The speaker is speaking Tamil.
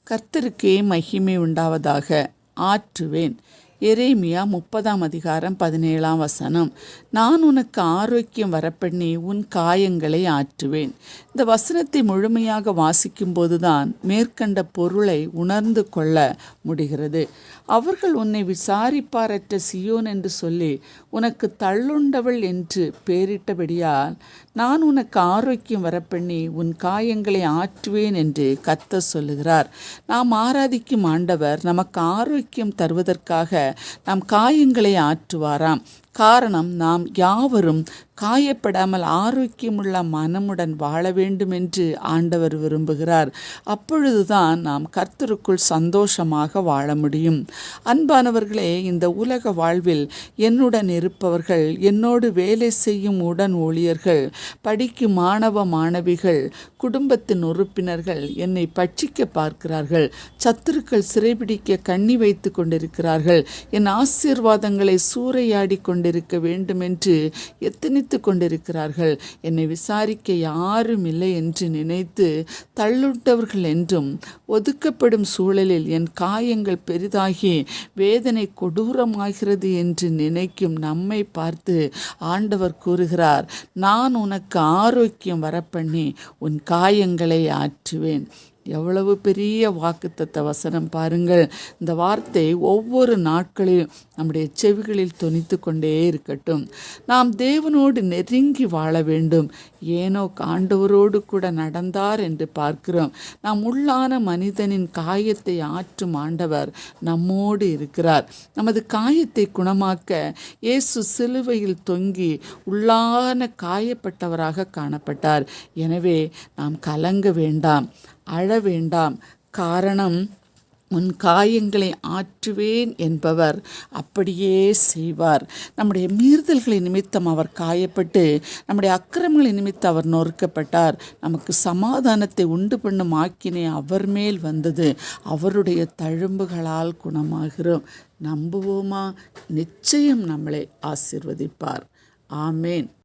கர்த்தருக்கே மகிமை உண்டாவதாக. ஆற்றுவேன். எரேமியா 30:17. நான் உனக்கு ஆரோக்கியம் வரப்பண்ணி உன் காயங்களை ஆற்றுவேன். இந்த வசனத்தை முழுமையாக வாசிக்கும்போதுதான் மேற்கண்ட பொருளை உணர்ந்து கொள்ள முடிகிறது. அவர்கள் உன்னை விசாரிப்பாரற்ற சியோன் என்று சொல்லி உனக்கு தள்ளுண்டவள் என்று பெயரிட்டபடியால் நான் உனக்கு ஆரோக்கியம் வரப்பண்ணி உன் காயங்களை ஆற்றுவேன் என்று கர்த்தர் சொல்லுகிறார். நாம் ஆராதிக்கும் ஆண்டவர் நமக்கு ஆரோக்கியம் தருவதற்காக நம் காயங்களை ஆற்றுவாராம். காரணம், நாம் யாவரும் காயப்படாமல் ஆரோக்கியமுள்ள மனமுடன் வாழ வேண்டும் என்று ஆண்டவர் விரும்புகிறார். அப்பொழுதுதான் நாம் கர்த்தருக்குள் சந்தோஷமாக வாழ முடியும். அன்பானவர்களே, இந்த உலக வாழ்வில் என்னுடன் இருப்பவர்கள், என்னோடு வேலை செய்யும் உடன் ஊழியர்கள், படிக்கும் மாணவ மாணவிகள், குடும்பத்தின் உறுப்பினர்கள் என்னை பட்சிக்க பார்க்கிறார்கள். சத்துருக்கள் சிறைபிடிக்க கண்ணி வைத்து கொண்டிருக்கிறார்கள். என் ஆசீர்வாதங்களை சூறையாடி கொண்டிருக்க வேண்டும் என்று எத்தனித்து கொண்டிருக்கிறார்கள். என்னை விசாரிக்க யாரும் இல்லை என்று நினைத்து தள்ளுண்டவர்கள் என்றும் ஒதுக்கப்படும் சூழலில் என் காயங்கள் பெரிதாகி வேதனை கொடூரமாகிறது என்று நினைக்கும் நம்மை பார்த்து ஆண்டவர் கூறுகிறார், நான் உனக்கு ஆரோக்கியம் வரப்பண்ணி உன் காயங்களை ஆற்றுவேன். எவ்வளவு பெரிய வாக்குத்தத்த வசனம் பாருங்கள். இந்த வார்த்தை ஒவ்வொரு நாட்களிலும் நம்முடைய செவிகளில் தொனித்து கொண்டே இருக்கட்டும். நாம் தேவனோடு நெருங்கி வாழ வேண்டும். ஏனோ ஆண்டவரோடு கூட நடந்தார் என்று பார்க்கிறோம். நாம் உள்ளான மனிதனின் காயத்தை ஆற்றும் ஆண்டவர் நம்மோடு இருக்கிறார். நமது காயத்தை குணமாக்க இயேசு சிலுவையில் தொங்கி உள்ளான காயப்பட்டவராக காணப்பட்டார். எனவே நாம் கலங்க வேண்டாம், அழ வேண்டாம். காரணம், உன் காயங்களை ஆற்றுவேன் என்பவர் அப்படியே செய்வார். நம்முடைய மீறுதல்களின் நிமித்தம் அவர் காயப்பட்டு, நம்முடைய அக்கிரமங்களின் நிமித்தம் அவர் நொறுக்கப்பட்டார். நமக்கு சமாதானத்தை உண்டு பண்ணும் ஆக்கினை அவர் மேல் வந்தது. அவருடைய தழும்புகளால் குணமாகிறோம். நம்புவோமா? நிச்சயம் நம்மளை ஆசீர்வதிப்பார். ஆமேன்.